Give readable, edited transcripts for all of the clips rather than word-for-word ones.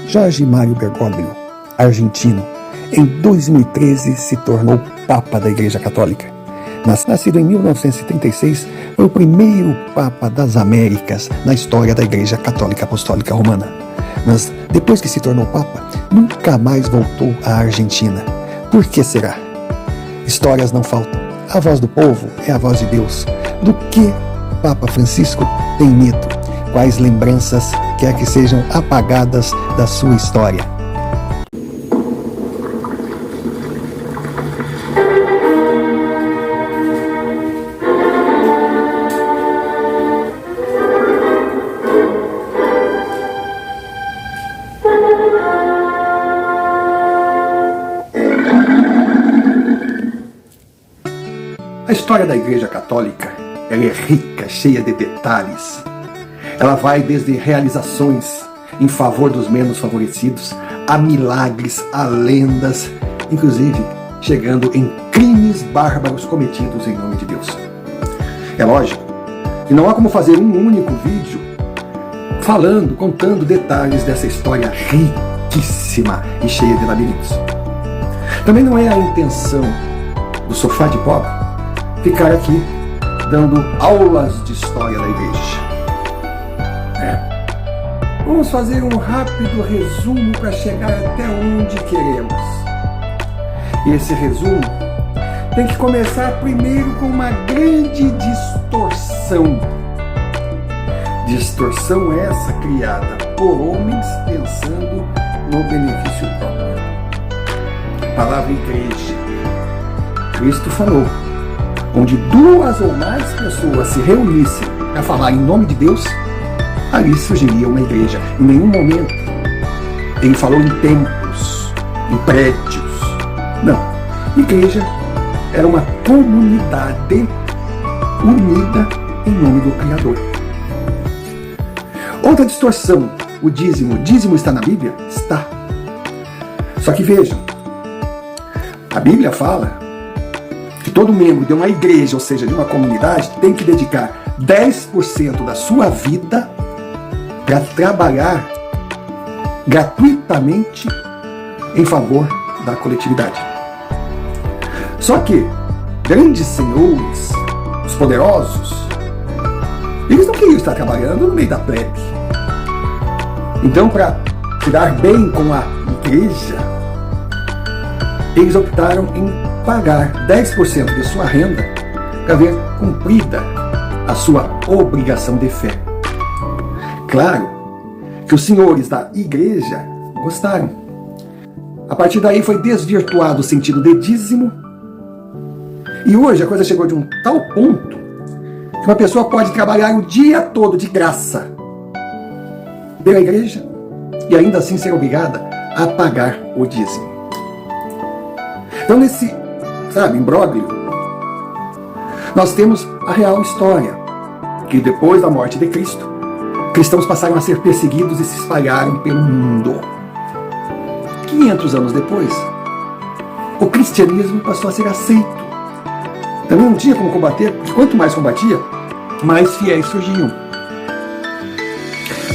Jorge Mário Bergoglio, argentino, em 2013 se tornou Papa da Igreja Católica. Nascido em 1936, foi o primeiro Papa das Américas na história da Igreja Católica Apostólica Romana. Mas depois que se tornou Papa, nunca mais voltou à Argentina. Por que será? Histórias não faltam. A voz do povo é a voz de Deus. Do que Papa Francisco tem medo? Quais lembranças quer que sejam apagadas da sua história? A história da Igreja Católica, ela é rica, cheia de detalhes. Ela vai desde realizações em favor dos menos favorecidos, a milagres, a lendas, inclusive chegando em crimes bárbaros cometidos em nome de Deus. É lógico que não há como fazer um único vídeo contando detalhes dessa história riquíssima e cheia de labirintos. Também não é a intenção do Sofá de Pobre ficar aqui dando aulas de história da igreja. Vamos fazer um rápido resumo para chegar até onde queremos. E esse resumo tem que começar primeiro com uma grande distorção. Distorção essa criada por homens pensando no benefício próprio. A palavra igreja. Cristo falou: onde duas ou mais pessoas se reunissem para falar em nome de Deus, ali surgiria uma igreja. Em nenhum momento ele falou em templos, em prédios. Não. Igreja era uma comunidade unida em nome do Criador. Outra distorção, o dízimo. O dízimo está na Bíblia? Está. Só que vejam, a Bíblia fala que todo membro de uma igreja, ou seja, de uma comunidade, tem que dedicar 10% da sua vida para trabalhar gratuitamente em favor da coletividade. Só que grandes senhores, os poderosos, eles não queriam estar trabalhando no meio da plebe. Então, para se dar bem com a igreja, eles optaram em pagar 10% de sua renda para ver cumprida a sua obrigação de fé. Claro que os senhores da igreja gostaram. A partir daí foi desvirtuado o sentido de dízimo, e hoje a coisa chegou de um tal ponto que uma pessoa pode trabalhar o dia todo de graça pela igreja e ainda assim ser obrigada a pagar o dízimo. Então nesse, imbróglio, nós temos a real história, que depois da morte de Cristo, cristãos passaram a ser perseguidos e se espalharam pelo mundo. 500 anos depois, o cristianismo passou a ser aceito. Também não tinha como combater, porque quanto mais combatia, mais fiéis surgiam.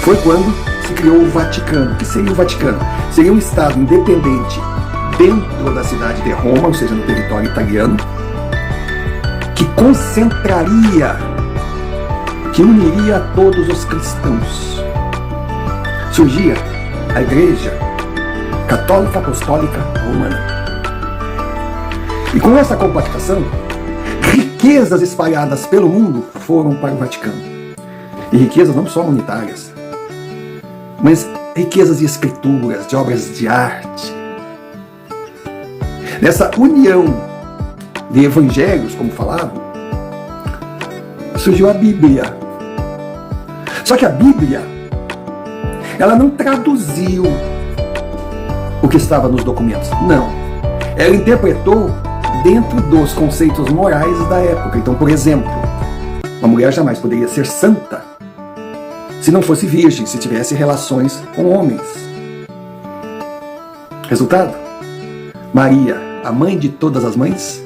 Foi quando se criou o Vaticano. O que seria o Vaticano? Seria um estado independente dentro da cidade de Roma, ou seja, no território italiano, que concentraria, que uniria todos os cristãos. Surgia a Igreja Católica Apostólica Romana. E com essa compactação, riquezas espalhadas pelo mundo foram para o Vaticano. E riquezas não só monetárias, mas riquezas de escrituras, de obras de arte. Nessa união de evangelhos, como falavam, surgiu a Bíblia. Só que a Bíblia, ela não traduziu o que estava nos documentos. Não. Ela interpretou dentro dos conceitos morais da época. Então, por exemplo, uma mulher jamais poderia ser santa se não fosse virgem, se tivesse relações com homens. Resultado? Maria, a mãe de todas as mães,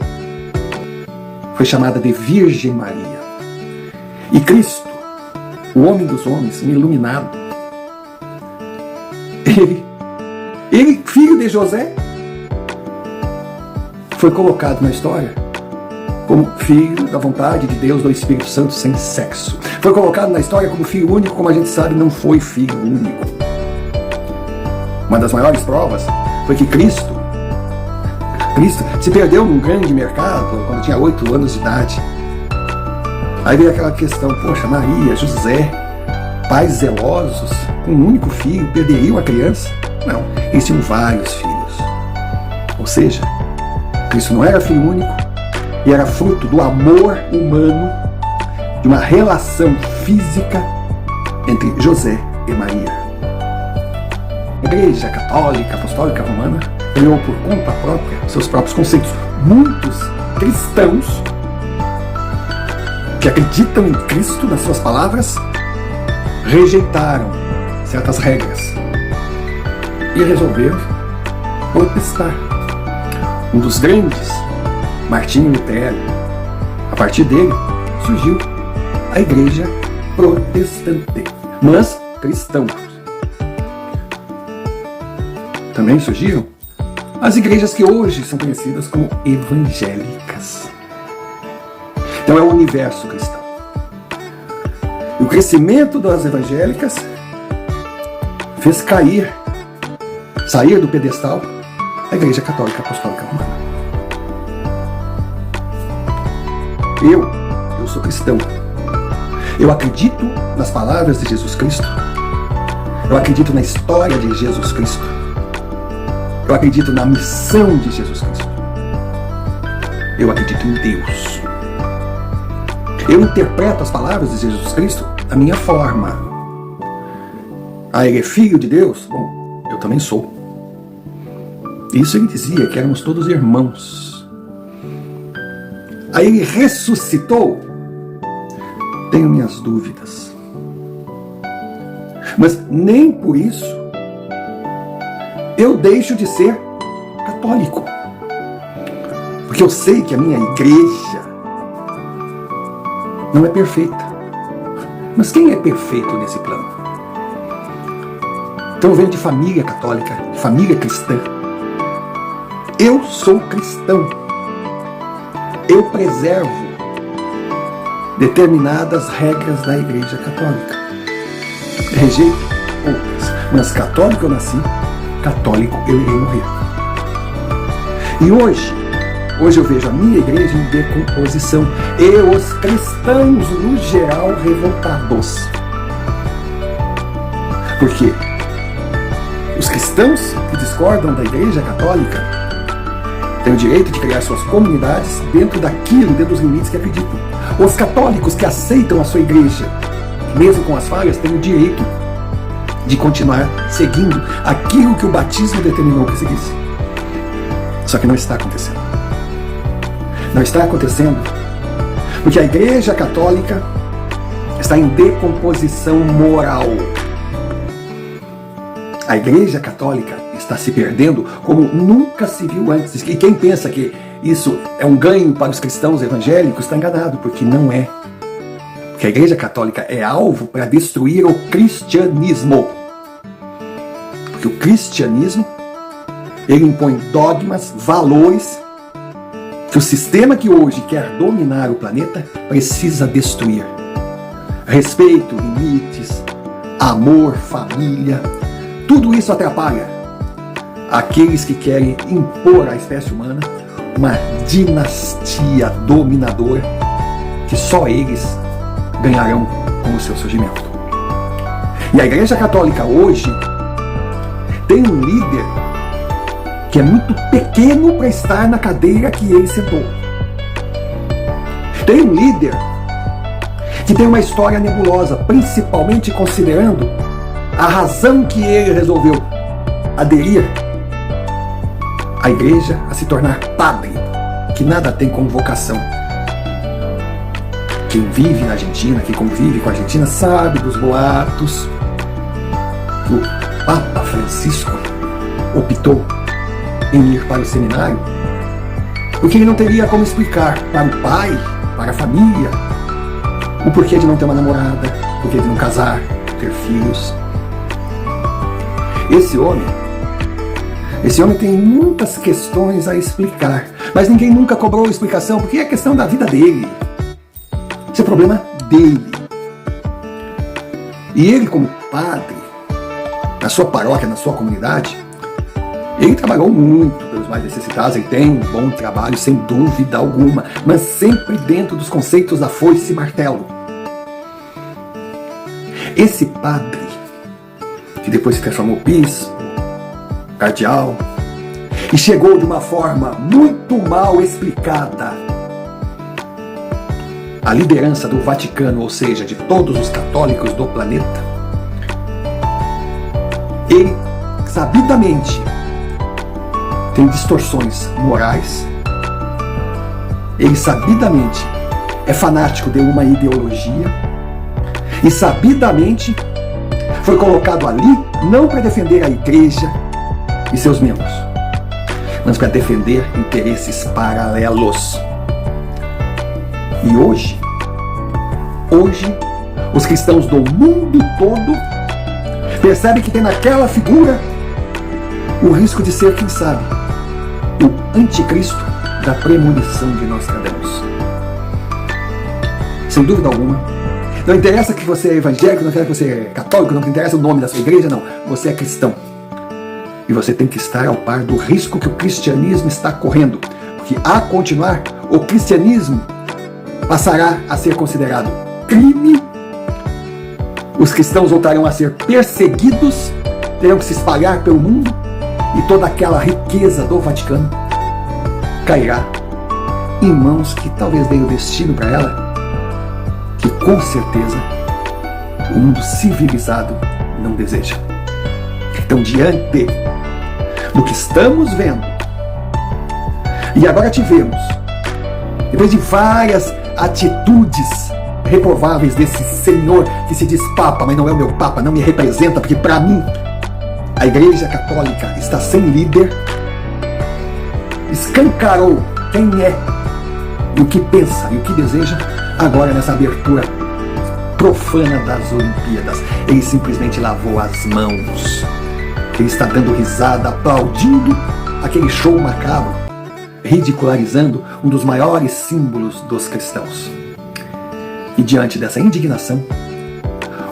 foi chamada de Virgem Maria. E Cristo, o homem dos homens, um iluminado, ele Ele, filho de José, foi colocado na história como filho da vontade de Deus, do Espírito Santo, sem sexo. Foi colocado na história como filho único, como a gente sabe, não foi filho único. Uma das maiores provas foi que Cristo se perdeu num grande mercado quando tinha 8 anos de idade. Aí veio aquela questão, poxa, Maria, José, pais zelosos, com um único filho, perderiam a criança? Não, eles tinham vários filhos. Ou seja, Cristo não era filho único e era fruto do amor humano, de uma relação física entre José e Maria. A Igreja Católica, Apostólica Romana criou por conta própria seus próprios conceitos. Muitos cristãos que acreditam em Cristo, nas suas palavras, rejeitaram certas regras e resolveram protestar. Um dos grandes, Martinho Lutero, a partir dele surgiu a Igreja Protestante, mas cristãos. Também surgiram as igrejas que hoje são conhecidas como evangélicas. Então é o universo cristão. E o crescimento das evangélicas fez sair do pedestal a Igreja Católica Apostólica Romana. Eu sou cristão. Eu acredito nas palavras de Jesus Cristo. Eu acredito na história de Jesus Cristo. Eu acredito na missão de Jesus Cristo. Eu acredito em Deus. Eu interpreto as palavras de Jesus Cristo da minha forma. Ele é filho de Deus? Bom, eu também sou. Isso ele dizia, que éramos todos irmãos. Aí ele ressuscitou? Tenho minhas dúvidas. Mas nem por isso eu deixo de ser católico. Porque eu sei que a minha igreja não é perfeita. Mas quem é perfeito nesse plano? Então eu venho de família católica, de família cristã. Eu sou cristão. Eu preservo determinadas regras da Igreja Católica. Rejeito outras. Mas católico eu nasci, católico eu irei morrer. E hoje eu vejo a minha igreja em decomposição e os cristãos no geral revoltados. Por quê? Os cristãos que discordam da Igreja Católica têm o direito de criar suas comunidades dentro dos limites que acreditam. Os católicos que aceitam a sua igreja, mesmo com as falhas, têm o direito de continuar seguindo aquilo que o batismo determinou que seguisse. Só que não está acontecendo. Não está acontecendo porque a Igreja Católica está em decomposição moral. A Igreja Católica está se perdendo como nunca se viu antes. E quem pensa que isso é um ganho para os cristãos evangélicos está enganado, porque não é. Porque a Igreja Católica é alvo para destruir o cristianismo. Porque o cristianismo, ele impõe dogmas, valores, que o sistema que hoje quer dominar o planeta precisa destruir. Respeito, limites, amor, família, tudo isso atrapalha aqueles que querem impor à espécie humana uma dinastia dominadora que só eles ganharão com o seu surgimento. E a Igreja Católica hoje tem um líder que é muito pequeno para estar na cadeira que ele sentou. Tem um líder que tem uma história nebulosa, principalmente considerando a razão que ele resolveu aderir à igreja, a se tornar padre, que nada tem como vocação. Quem vive na Argentina, quem convive com a Argentina, sabe dos boatos que o Papa Francisco optou em ir para o seminário, porque ele não teria como explicar para o pai, para a família, o porquê de não ter uma namorada, o porquê de não casar, ter filhos. Esse homem Esse homem tem muitas questões a explicar, mas ninguém nunca cobrou explicação, porque é questão da vida dele. Esse é o problema dele. E ele, como padre, na sua paróquia, na sua comunidade, ele trabalhou muito pelos mais necessitados, ele tem um bom trabalho, sem dúvida alguma, mas sempre dentro dos conceitos da foice e martelo. Esse padre, que depois se transformou bispo, cardeal, e chegou de uma forma muito mal explicada à liderança do Vaticano, ou seja, de todos os católicos do planeta, ele sabidamente tem distorções morais, ele sabidamente é fanático de uma ideologia e sabidamente foi colocado ali não para defender a igreja e seus membros, mas para defender interesses paralelos. E hoje, os cristãos do mundo todo percebem que tem naquela figura o risco de ser, quem sabe, o anticristo da premonição de Nostradamus. Sem dúvida alguma, não interessa que você é evangélico, não interessa que você é católico, não interessa o nome da sua igreja, não. Você é cristão. E você tem que estar ao par do risco que o cristianismo está correndo. Porque, a continuar, o cristianismo passará a ser considerado crime, os cristãos voltarão a ser perseguidos, terão que se espalhar pelo mundo, e toda aquela riqueza do Vaticano cairá em mãos que talvez deem o destino para ela, que com certeza o mundo civilizado não deseja. Então, diante do que estamos vendo, e agora tivemos, depois de várias atitudes reprováveis desse senhor que se diz Papa, mas não é o meu Papa, não me representa, porque para mim a Igreja Católica está sem líder, escancarou quem é, e o que pensa e o que deseja, agora nessa abertura profana das Olimpíadas. Ele simplesmente lavou as mãos. Ele está dando risada, aplaudindo aquele show macabro, ridicularizando um dos maiores símbolos dos cristãos. E diante dessa indignação,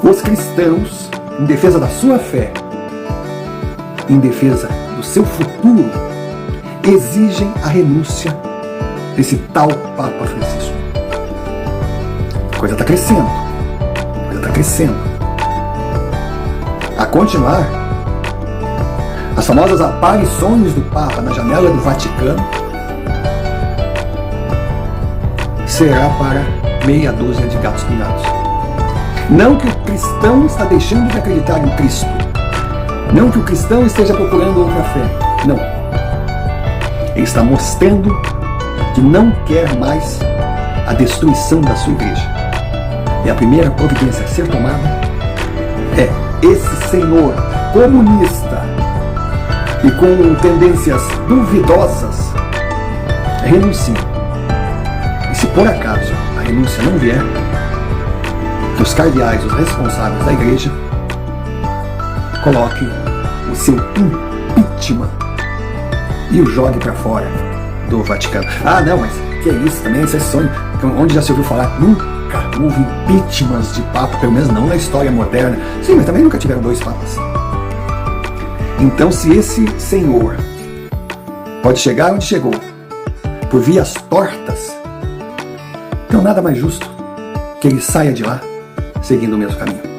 os cristãos, em defesa da sua fé, em defesa do seu futuro, exigem a renúncia desse tal Papa Francisco. A coisa está crescendo. A coisa está crescendo. A continuar, as famosas aparições do Papa na janela do Vaticano será para meia dúzia de gatos pingados. Não que o cristão está deixando de acreditar em Cristo. Não que o cristão esteja procurando outra fé. Não. Ele está mostrando que não quer mais a destruição da sua igreja. E a primeira providência a ser tomada é esse senhor comunista e com tendências duvidosas renuncie. E se por acaso a renúncia não vier, que os cardeais, os responsáveis da igreja, coloquem o seu impeachment e o jogue para fora do Vaticano. Ah, não, mas que é isso também? Esse é sonho. Onde já se ouviu falar? Nunca houve impeachments de papa, pelo menos não na história moderna. Sim, mas também nunca tiveram 2 papas. Então, se esse senhor pode chegar onde chegou por vias tortas, então nada mais justo que ele saia de lá seguindo o mesmo caminho.